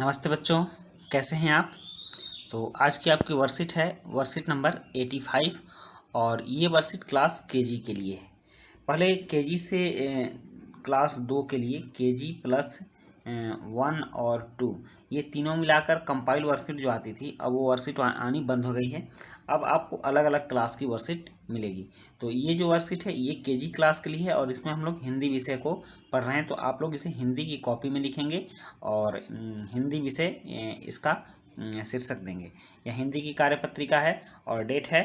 नमस्ते बच्चों, कैसे हैं आप। तो आज की आपकी वर्कशीट है वर्कशीट नंबर 85 और ये वर्कशीट क्लास केजी के लिए है। पहले केजी से क्लास 2 के लिए केजी प्लस 1 और 2 ये तीनों मिलाकर कंपाइल वर्कशीट जो आती थी, अब वो वर्कशीट आनी बंद हो गई है। अब आपको अलग अलग क्लास की वर्कशीट मिलेगी। तो ये जो वर्कशीट है ये केजी क्लास के लिए है और इसमें हम लोग हिंदी विषय को पढ़ रहे हैं। तो आप लोग इसे हिंदी की कॉपी में लिखेंगे और हिंदी विषय इसका शीर्षक देंगे। यह हिंदी की कार्यपत्रिका है और डेट है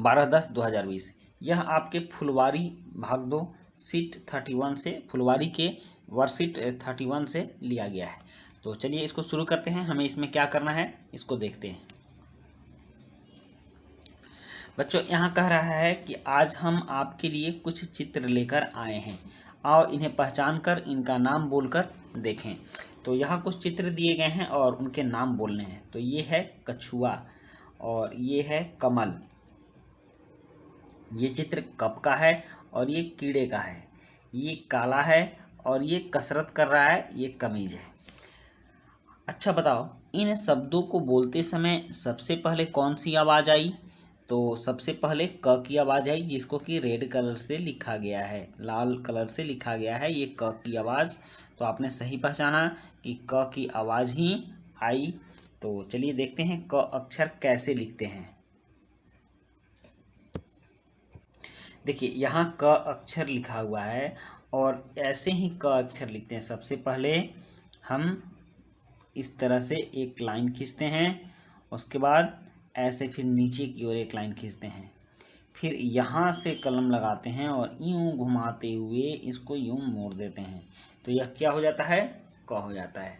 12/10/2020। यह आपके फुलवारी भाग 2 सीट 31 से, फुलवारी के वर्कशीट 31 से लिया गया है। तो चलिए इसको शुरू करते हैं। हमें इसमें क्या करना है इसको देखते हैं। बच्चों, यहाँ कह रहा है कि आज हम आपके लिए कुछ चित्र लेकर आए हैं। आओ इन्हें पहचान कर इनका नाम बोलकर देखें। तो यहाँ कुछ चित्र दिए गए हैं और उनके नाम बोलने हैं। तो ये है कछुआ और ये है कमल। ये चित्र कप का है और ये कीड़े का है। ये काला है और ये कसरत कर रहा है, ये कमीज है। अच्छा बताओ, इन शब्दों को बोलते समय सबसे पहले कौन सी आवाज़ आई। तो सबसे पहले क की आवाज़ आई, जिसको कि रेड कलर से लिखा गया है, लाल कलर से लिखा गया है, ये क की आवाज़। तो आपने सही पहचाना कि क की आवाज़ ही आई। तो चलिए देखते हैं क अक्षर कैसे लिखते हैं। देखिए यहाँ क अक्षर लिखा हुआ है और ऐसे ही क अक्षर लिखते हैं। सबसे पहले हम इस तरह से एक लाइन खींचते हैं, उसके बाद ऐसे फिर नीचे की ओर एक लाइन खींचते हैं, फिर यहाँ से कलम लगाते हैं और यूं घुमाते हुए इसको यूं मोड़ देते हैं। तो यह क्या हो जाता है, क हो जाता है।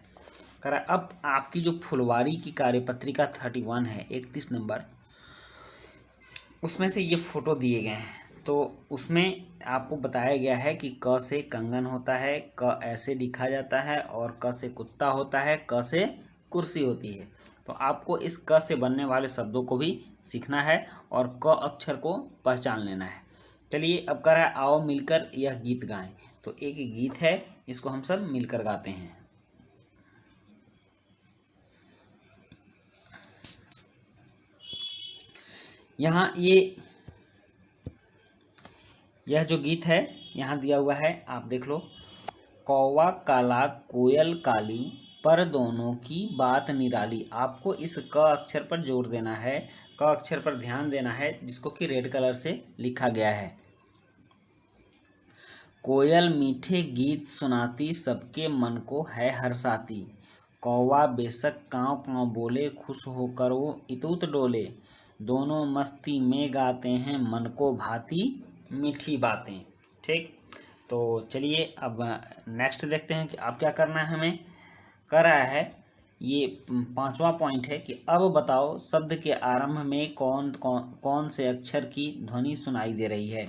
करा अब आपकी जो फुलवारी की कार्यपत्रिका 31 है 31 नंबर, उसमें से ये फोटो दिए गए हैं। तो उसमें आपको बताया गया है कि क से कंगन होता है, क ऐसे लिखा जाता है, और क से कुत्ता होता है, क से कुर्सी होती है। तो आपको इस क से बनने वाले शब्दों को भी सीखना है और क अक्षर को पहचान लेना है। चलिए अब कर है, आओ मिलकर यह गीत गाएं। तो एक गीत है, इसको हम सब मिलकर गाते हैं। यहाँ यह जो गीत है यहाँ दिया हुआ है, आप देख लो। कौवा काला कोयल काली, पर दोनों की बात निराली। आपको इस क अक्षर पर जोर देना है, क अक्षर पर ध्यान देना है, जिसको कि रेड कलर से लिखा गया है। कोयल मीठे गीत सुनाती, सबके मन को है हर्षाती। कौवा बेशक काँव काँव बोले, खुश होकर वो इतुत डोले। दोनों मस्ती में गाते हैं, मन को भाती मीठी बातें। ठीक, तो चलिए अब नेक्स्ट देखते हैं कि अब क्या करना है हमें। कर रहा है ये 5वां पॉइंट है कि अब बताओ शब्द के आरंभ में कौन कौन कौन से अक्षर की ध्वनि सुनाई दे रही है।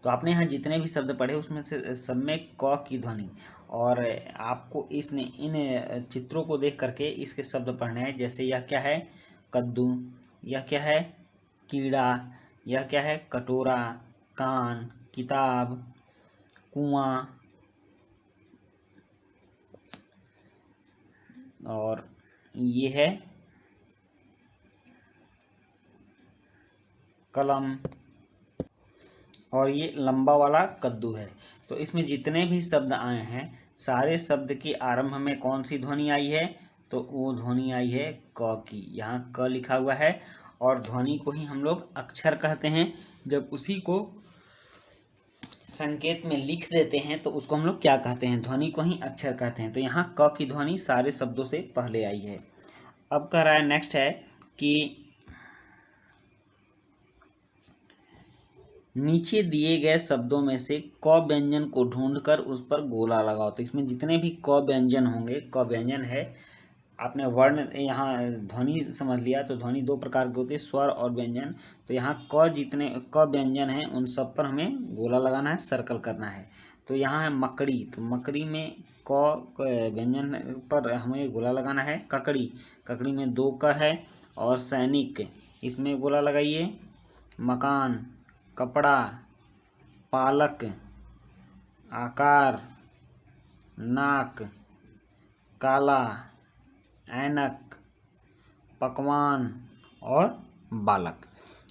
तो आपने यहाँ जितने भी शब्द पढ़े उसमें से सब में क की ध्वनि, और आपको इन चित्रों को देख करके इसके शब्द पढ़ने हैं। जैसे यह क्या है, कद्दू, यह क्या है, कीड़ा, यह क्या है, कटोरा, कान, किताब, कुआं, और ये है कलम, और ये लंबा वाला कद्दू है। तो इसमें जितने भी शब्द आए हैं, सारे शब्द के आरंभ में कौन सी ध्वनि आई है, तो वो ध्वनि आई है क की। यहाँ क लिखा हुआ है और ध्वनि को ही हम लोग अक्षर कहते हैं। जब उसी को संकेत में लिख देते हैं तो उसको हम लोग क्या कहते हैं, ध्वनि को ही अक्षर कहते हैं। तो यहाँ क की ध्वनि सारे शब्दों से पहले आई है। अब कह रहा है नेक्स्ट है कि नीचे दिए गए शब्दों में से क व्यंजन को ढूंढकर उस पर गोला लगाओ। तो इसमें जितने भी क व्यंजन होंगे, क व्यंजन है, आपने वर्ण यहाँ ध्वनि समझ लिया। तो ध्वनि दो प्रकार की होती है, स्वर और व्यंजन। तो यहाँ क जितने क व्यंजन हैं उन सब पर हमें गोला लगाना है, सर्कल करना है। तो यहाँ है मकड़ी, तो मकड़ी में क व्यंजन पर हमें गोला लगाना है। ककड़ी, ककड़ी में 2 क है। और सैनिक, इसमें गोला लगाइए। मकान, कपड़ा, पालक, आकार, नाक, काला, ऐनक, पकवान और बालक।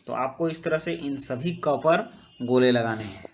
तो आपको इस तरह से इन सभी क पर गोले लगाने हैं।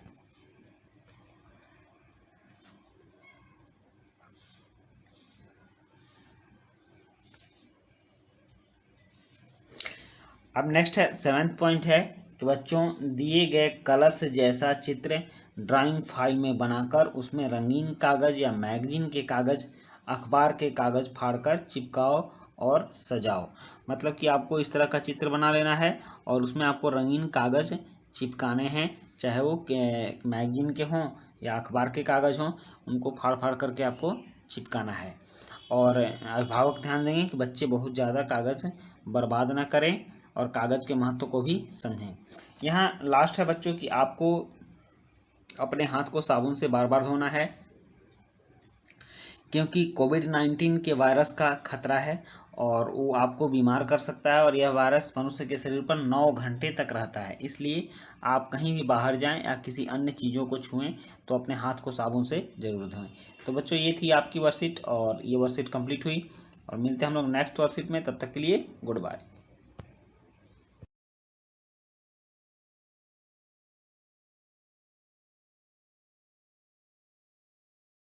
अब नेक्स्ट है 7th पॉइंट है कि बच्चों दिए गए कलश जैसा चित्र ड्राइंग फाइल में बनाकर उसमें रंगीन कागज़ या मैगजीन के कागज़, अखबार के कागज़ फाड़कर चिपकाओ और सजाओ। मतलब कि आपको इस तरह का चित्र बना लेना है और उसमें आपको रंगीन कागज़ चिपकाने हैं, चाहे वो मैगजीन के हों या अखबार के कागज़ हों, उनको फाड़ फाड़ करके आपको चिपकाना है। और अभिभावक ध्यान देंगे कि बच्चे बहुत ज़्यादा कागज़ बर्बाद ना करें और कागज़ के महत्व को भी समझें। यहाँ लास्ट है बच्चों कि आपको अपने हाथ को साबुन से बार बार धोना है, क्योंकि कोविड-19 के वायरस का खतरा है और वो आपको बीमार कर सकता है और यह वायरस मनुष्य के शरीर पर 9 घंटे तक रहता है। इसलिए आप कहीं भी बाहर जाएं या किसी अन्य चीज़ों को छुएं तो अपने हाथ को साबुन से ज़रूर धोएं। तो बच्चों ये थी आपकी वर्कशीट और ये वर्कशीट कंप्लीट हुई और मिलते हैं हम लोग नेक्स्ट वर्कशीट में। तब तक के लिए गुड बाय।